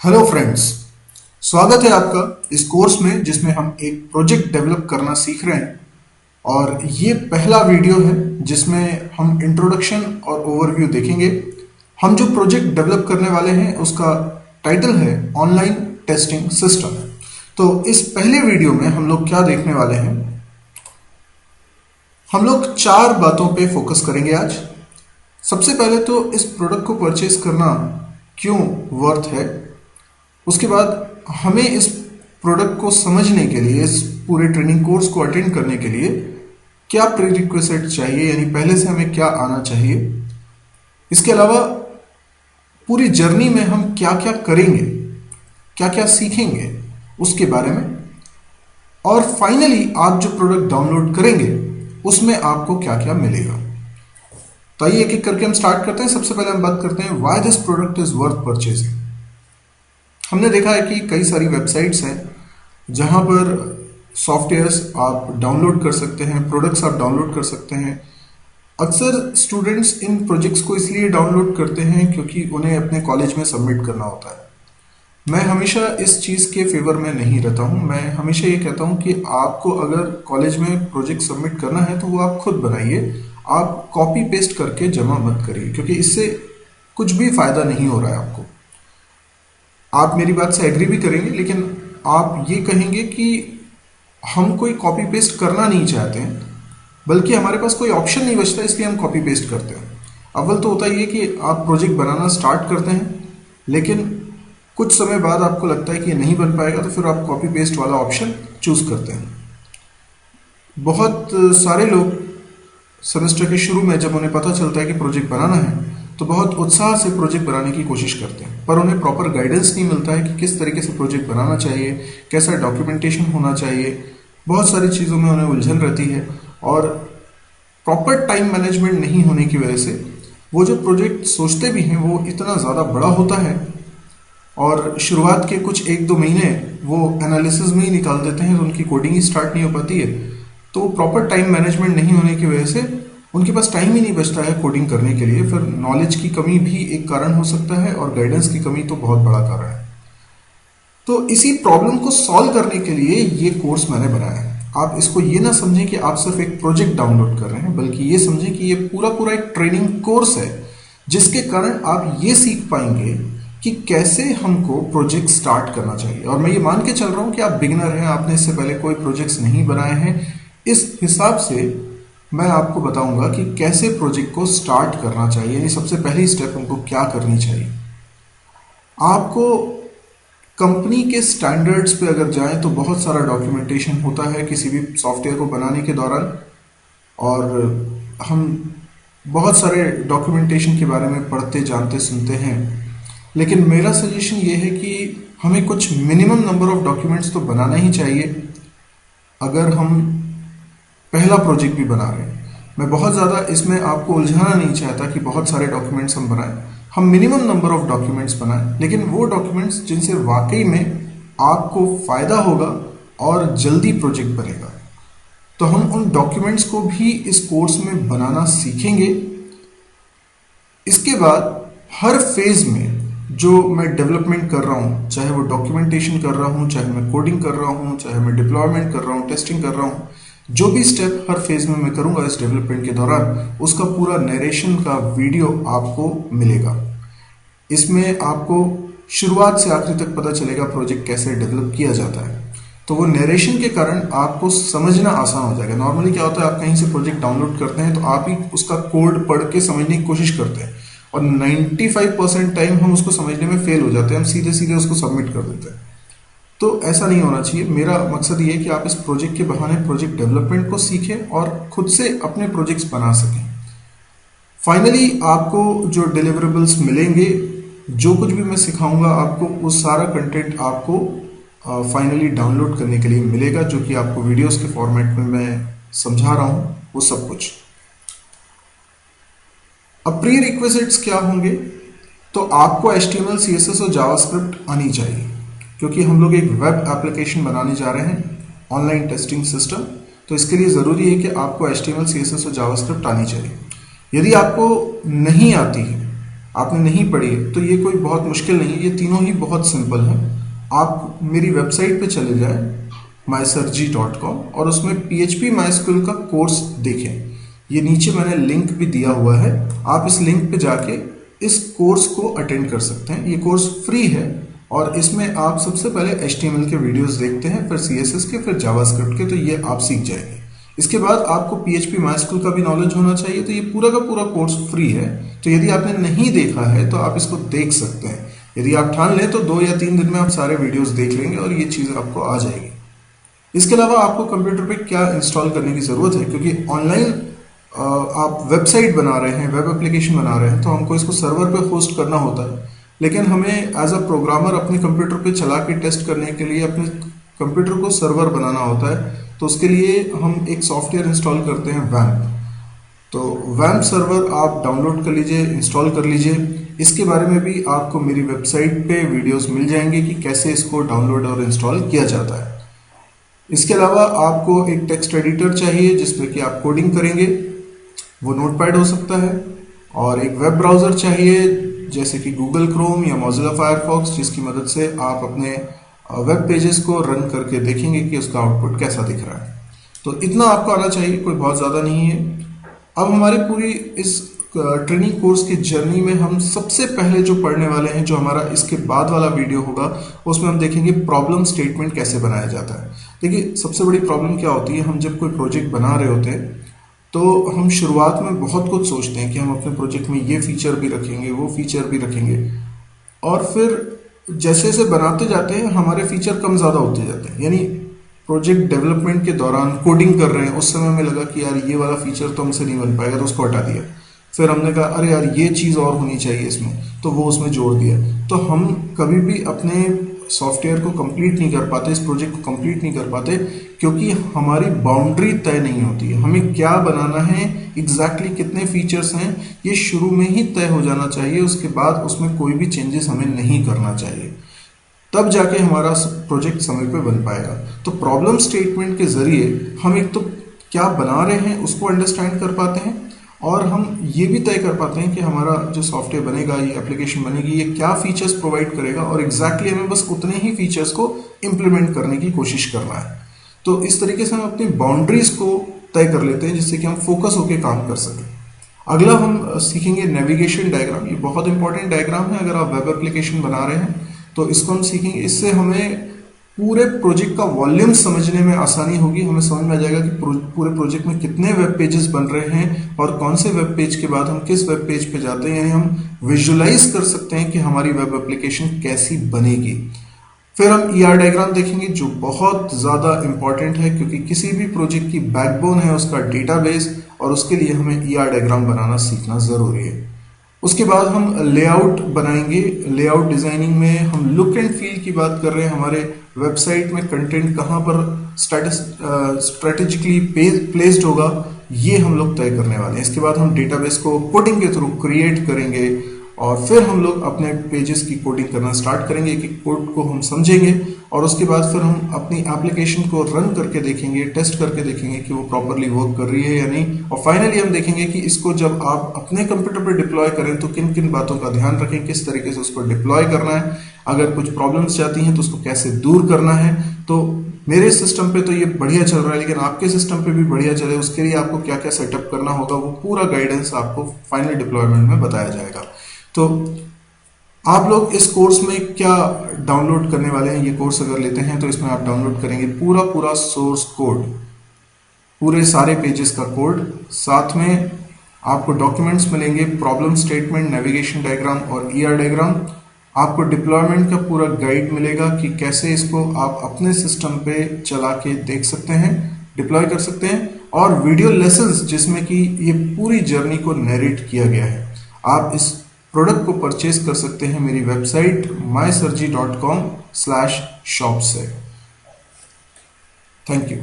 Hello friends. स्वागत है आपका इस कोर्स में जिसमें हम एक प्रोजेक्ट डेवलप करना सीख रहे हैं। और ये पहला वीडियो है जिसमें हम इंट्रोडक्शन और ओवरव्यू देखेंगे। हम जो प्रोजेक्ट डेवलप करने वाले हैं उसका टाइटल है ऑनलाइन टेस्टिंग सिस्टम। तो इस पहले वीडियो में हम लोग क्या देखने वाले हैं, हम लोग 4 बातों पे फोकस करेंगे आज। सबसे पहले तो इस प्रोडक्ट को परचेज करना क्यों वर्थ है, उसके बाद हमें इस प्रोडक्ट को समझने के लिए, इस पूरे ट्रेनिंग कोर्स को अटेंड करने के लिए क्या प्रीरिक्विजिट चाहिए, यानी पहले से हमें क्या आना चाहिए। इसके अलावा पूरी जर्नी में हम क्या क्या करेंगे, क्या क्या सीखेंगे उसके बारे में। और फाइनली आप जो प्रोडक्ट डाउनलोड करेंगे उसमें आपको क्या क्या मिलेगा। तो आइए एक एक करके हम स्टार्ट करते हैं। सबसे पहले हम बात करते हैं why this product is worth purchasing. हमने देखा है कि कई सारी वेबसाइट्स हैं जहां पर सॉफ्टवेयर्स आप डाउनलोड कर सकते हैं, प्रोडक्ट्स आप डाउनलोड कर सकते हैं। अक्सर स्टूडेंट्स इन प्रोजेक्ट्स को इसलिए डाउनलोड करते हैं क्योंकि उन्हें अपने कॉलेज में सबमिट करना होता है। मैं हमेशा इस चीज़ के फेवर में नहीं रहता हूं। मैं हमेशा ये कहता हूं कि आपको अगर कॉलेज में प्रोजेक्ट सबमिट करना है तो वो आप खुद बनाइए, आप कॉपी पेस्ट करके जमा मत करिए, क्योंकि इससे कुछ भी फायदा नहीं हो रहा है आपको। आप मेरी बात से एग्री भी करेंगे, लेकिन आप ये कहेंगे कि हम कोई कॉपी पेस्ट करना नहीं चाहते हैं, बल्कि हमारे पास कोई ऑप्शन नहीं बचता इसलिए हम कॉपी पेस्ट करते हैं। अव्वल तो होता ये कि आप प्रोजेक्ट बनाना स्टार्ट करते हैं, लेकिन कुछ समय बाद आपको लगता है कि ये नहीं बन पाएगा, तो फिर आप कॉपी पेस्ट वाला ऑप्शन चूज करते हैं। बहुत सारे लोग सेमेस्टर के शुरू में जब उन्हें पता चलता है कि प्रोजेक्ट बनाना है तो बहुत उत्साह से प्रोजेक्ट बनाने की कोशिश करते हैं, पर उन्हें प्रॉपर गाइडेंस नहीं मिलता है कि किस तरीके से प्रोजेक्ट बनाना चाहिए, कैसा डॉक्यूमेंटेशन होना चाहिए। बहुत सारी चीज़ों में उन्हें उलझन रहती है और प्रॉपर टाइम मैनेजमेंट नहीं होने की वजह से वो जो प्रोजेक्ट सोचते भी हैं वो इतना ज़्यादा बड़ा होता है और शुरुआत के कुछ 1-2 महीने वो एनालिसिस में ही निकाल देते हैं, तो उनकी कोडिंग ही स्टार्ट नहीं हो पाती है। तो प्रॉपर टाइम मैनेजमेंट नहीं होने की वजह से उनके पास टाइम ही नहीं बचता है कोडिंग करने के लिए। फिर नॉलेज की कमी भी एक कारण हो सकता है और गाइडेंस की कमी तो बहुत बड़ा कारण है। तो इसी प्रॉब्लम को सॉल्व करने के लिए ये कोर्स मैंने बनाया है। आप इसको ये ना समझें कि आप सिर्फ एक प्रोजेक्ट डाउनलोड कर रहे हैं, बल्कि ये समझें कि ये पूरा पूरा एक ट्रेनिंग कोर्स है जिसके कारण आप ये सीख पाएंगे कि कैसे हमको प्रोजेक्ट स्टार्ट करना चाहिए। और मैं ये मान के चल रहा हूँ कि आप बिगिनर हैं, आपने इससे पहले कोई प्रोजेक्ट्स नहीं बनाए हैं। इस हिसाब से मैं आपको बताऊंगा कि कैसे प्रोजेक्ट को स्टार्ट करना चाहिए, यानी सबसे पहली स्टेप हमको क्या करनी चाहिए। आपको कंपनी के स्टैंडर्ड्स पे अगर जाएं तो बहुत सारा डॉक्यूमेंटेशन होता है किसी भी सॉफ्टवेयर को बनाने के दौरान, और हम बहुत सारे डॉक्यूमेंटेशन के बारे में पढ़ते, जानते, सुनते हैं। लेकिन मेरा सजेशन ये है कि हमें कुछ मिनिमम नंबर ऑफ डॉक्यूमेंट्स तो बनाना ही चाहिए अगर हम पहला प्रोजेक्ट भी बना रहे हैं। मैं बहुत ज़्यादा इसमें आपको उलझाना नहीं चाहता कि बहुत सारे डॉक्यूमेंट्स हम बनाएं। हम मिनिमम नंबर ऑफ डॉक्यूमेंट्स बनाएं, लेकिन वो डॉक्यूमेंट्स जिनसे वाकई में आपको फ़ायदा होगा और जल्दी प्रोजेक्ट बनेगा। तो हम उन डॉक्यूमेंट्स को भी इस कोर्स में बनाना सीखेंगे। इसके बाद हर फेज में जो मैं डेवलपमेंट कर रहा हूँ, चाहे वो डॉक्यूमेंटेशन कर रहा हूँ, चाहे मैं कोडिंग कर रहा हूँ, चाहे मैं डिप्लॉयमेंट कर रहा हूँ, टेस्टिंग कर रहा हूँ, जो भी स्टेप हर फेज में मैं करूंगा इस डेवलपमेंट के दौरान, उसका पूरा नरेशन का वीडियो आपको मिलेगा। इसमें आपको शुरुआत से आखिर तक पता चलेगा प्रोजेक्ट कैसे डेवलप किया जाता है। तो वो नरेशन के कारण आपको समझना आसान हो जाएगा। नॉर्मली क्या होता है, आप कहीं से प्रोजेक्ट डाउनलोड करते हैं तो आप ही उसका कोड पढ़ के समझने की कोशिश करते हैं और 95% टाइम हम उसको समझने में फेल हो जाते हैं, हम सीधे सीधे उसको सबमिट कर देते हैं। तो ऐसा नहीं होना चाहिए। मेरा मकसद ये है कि आप इस प्रोजेक्ट के बहाने प्रोजेक्ट डेवलपमेंट को सीखें और खुद से अपने प्रोजेक्ट्स बना सकें। फाइनली आपको जो डिलीवरेबल्स मिलेंगे, जो कुछ भी मैं सिखाऊंगा आपको, वो सारा कंटेंट आपको फाइनली डाउनलोड करने के लिए मिलेगा, जो कि आपको वीडियोस के फॉर्मेट में मैं समझा रहा हूं, वो सब कुछ। अब प्री रिक्विजिट्स क्या होंगे, तो आपको HTML, CSS और जावास्क्रिप्ट आनी चाहिए, क्योंकि हम लोग एक वेब एप्लीकेशन बनाने जा रहे हैं, ऑनलाइन टेस्टिंग सिस्टम। तो इसके लिए ज़रूरी है कि आपको HTML, CSS और जावास्क्रिप्ट आनी चाहिए। यदि आपको नहीं आती है, आपने नहीं पढ़ी है तो ये कोई बहुत मुश्किल नहीं है, ये तीनों ही बहुत सिंपल हैं। आप मेरी वेबसाइट पे चले जाएं mysirji.com और उसमें PHP MySQL का कोर्स देखें। ये नीचे मैंने लिंक भी दिया हुआ है, आप इस लिंक पे जाके इस कोर्स को अटेंड कर सकते हैं। ये कोर्स फ्री है और इसमें आप सबसे पहले HTML के वीडियोस देखते हैं, फिर CSS के, फिर जावास्क्रिप्ट के, तो ये आप सीख जाएंगे। इसके बाद आपको PHP MySQL का भी नॉलेज होना चाहिए। तो ये पूरा का पूरा कोर्स फ्री है, तो यदि आपने नहीं देखा है तो आप इसको देख सकते हैं। यदि आप ठान लें तो 2 या 3 दिन में आप सारे वीडियोस देख लेंगे और ये चीज़ आपको आ जाएगी। इसके अलावा आपको कंप्यूटर पे क्या इंस्टॉल करने की ज़रूरत है, क्योंकि ऑनलाइन आप वेबसाइट बना रहे हैं, वेब एप्लीकेशन बना रहे हैं, तो हमको इसको सर्वर पे होस्ट करना होता है। लेकिन हमें एज अ प्रोग्रामर अपने कंप्यूटर पे चला के टेस्ट करने के लिए अपने कंप्यूटर को सर्वर बनाना होता है। तो उसके लिए हम एक सॉफ्टवेयर इंस्टॉल करते हैं वैम्प। तो वैम्प सर्वर आप डाउनलोड कर लीजिए, इंस्टॉल कर लीजिए। इसके बारे में भी आपको मेरी वेबसाइट पे वीडियोस मिल जाएंगे कि कैसे इसको डाउनलोड और इंस्टॉल किया जाता है। इसके अलावा आपको एक टेक्स्ट एडिटर चाहिए जिसमें कि आप कोडिंग करेंगे, वो नोटपैड हो सकता है। और एक वेब ब्राउज़र चाहिए जैसे कि गूगल क्रोम या मोजिला फायरफॉक्स, जिसकी मदद से आप अपने वेब पेजेस को रन करके देखेंगे कि उसका आउटपुट कैसा दिख रहा है। तो इतना आपको आना चाहिए, कोई बहुत ज़्यादा नहीं है। अब हमारी पूरी इस ट्रेनिंग कोर्स की जर्नी में हम सबसे पहले जो पढ़ने वाले हैं, जो हमारा इसके बाद वाला वीडियो होगा, उसमें हम देखेंगे प्रॉब्लम स्टेटमेंट कैसे बनाया जाता है। देखिए, सबसे बड़ी प्रॉब्लम क्या होती है, हम जब कोई प्रोजेक्ट बना रहे होते हैं तो हम शुरुआत में बहुत कुछ सोचते हैं कि हम अपने प्रोजेक्ट में ये फीचर भी रखेंगे, वो फीचर भी रखेंगे, और फिर जैसे जैसे बनाते जाते हैं हमारे फीचर कम ज़्यादा होते जाते हैं। यानी प्रोजेक्ट डेवलपमेंट के दौरान कोडिंग कर रहे हैं, उस समय हमें लगा कि यार ये वाला फीचर तो हमसे नहीं बन पाएगा, तो उसको हटा दिया। फिर हमने कहा अरे यार ये चीज़ और होनी चाहिए इसमें, तो वो उसमें जोड़ दिया। तो हम कभी भी अपने सॉफ्टवेयर को कंप्लीट नहीं कर पाते, इस प्रोजेक्ट को कंप्लीट नहीं कर पाते, क्योंकि हमारी बाउंड्री तय नहीं होती है। हमें क्या बनाना है, एग्जैक्टली कितने फीचर्स हैं, ये शुरू में ही तय हो जाना चाहिए। उसके बाद उसमें कोई भी चेंजेस हमें नहीं करना चाहिए, तब जाके हमारा प्रोजेक्ट समय पे बन पाएगा। तो प्रॉब्लम स्टेटमेंट के जरिए हम एक तो क्या बना रहे हैं उसको अंडरस्टैंड कर पाते हैं, और हम ये भी तय कर पाते हैं कि हमारा जो सॉफ्टवेयर बनेगा, ये एप्लीकेशन बनेगी, ये क्या फीचर्स प्रोवाइड करेगा, और एग्जैक्टली हमें बस उतने ही फीचर्स को इम्प्लीमेंट करने की कोशिश करना है। तो इस तरीके से हम अपनी बाउंड्रीज को तय कर लेते हैं, जिससे कि हम फोकस होकर काम कर सकें। अगला हम सीखेंगे नेविगेशन डायग्राम। ये बहुत इंपॉर्टेंट डायग्राम है अगर आप वेब एप्लीकेशन बना रहे हैं, तो इसको हम सीखेंगे। इससे हमें पूरे प्रोजेक्ट का वॉल्यूम समझने में आसानी होगी। हमें समझ में आ जाएगा कि पूरे प्रोजेक्ट में कितने वेब पेजेस बन रहे हैं और कौन से वेब पेज के बाद हम किस वेब पेज पे जाते हैं। यानी हम विजुलाइज कर सकते हैं कि हमारी वेब एप्लीकेशन कैसी बनेगी। फिर हम ER डायग्राम देखेंगे, जो बहुत ज़्यादा इंपॉर्टेंट है, क्योंकि किसी भी प्रोजेक्ट की बैकबोन है उसका डेटाबेस, और उसके लिए हमें ER डायग्राम बनाना सीखना ज़रूरी है। उसके बाद हम लेआउट बनाएंगे। लेआउट डिजाइनिंग में हम लुक एंड फील की बात कर रहे हैं। हमारे वेबसाइट में कंटेंट कहाँ पर स्ट्रेटेजिकली प्लेस्ड होगा, ये हम लोग तय करने वाले हैं। इसके बाद हम डेटाबेस को कोडिंग के थ्रू क्रिएट करेंगे, और फिर हम लोग अपने पेजेस की कोडिंग करना स्टार्ट करेंगे। कि कोड को हम समझेंगे, और उसके बाद फिर हम अपनी एप्लीकेशन को रन करके देखेंगे, टेस्ट करके देखेंगे कि वो प्रॉपरली वर्क कर रही है या नहीं। और फाइनली हम देखेंगे कि इसको जब आप अपने कंप्यूटर पर डिप्लॉय करें तो किन किन बातों का ध्यान रखें, किस तरीके से उसको डिप्लॉय करना है, अगर कुछ प्रॉब्लम्स जाती हैं तो उसको कैसे दूर करना है। तो मेरे सिस्टम पे तो ये बढ़िया चल रहा है, लेकिन आपके सिस्टम पे भी बढ़िया चले उसके लिए आपको क्या क्या सेटअप करना होगा, वो पूरा गाइडेंस आपको फाइनल डिप्लॉयमेंट में बताया जाएगा। तो आप लोग इस कोर्स में क्या डाउनलोड करने वाले हैं, ये कोर्स अगर लेते हैं तो इसमें आप डाउनलोड करेंगे पूरा सोर्स कोड, पूरे सारे पेजेस का कोड। साथ में आपको डॉक्यूमेंट्स मिलेंगे, प्रॉब्लम स्टेटमेंट, नेविगेशन डायग्राम और ER डायग्राम। आपको डिप्लॉयमेंट का पूरा गाइड मिलेगा कि कैसे इसको आप अपने सिस्टम पे चला के देख सकते हैं, डिप्लॉय कर सकते हैं, और वीडियो लेसन्स जिसमें कि ये पूरी जर्नी को नरेट किया गया है। आप इस प्रोडक्ट को परचेज कर सकते हैं मेरी वेबसाइट mysirji.com/shop से। Thank you.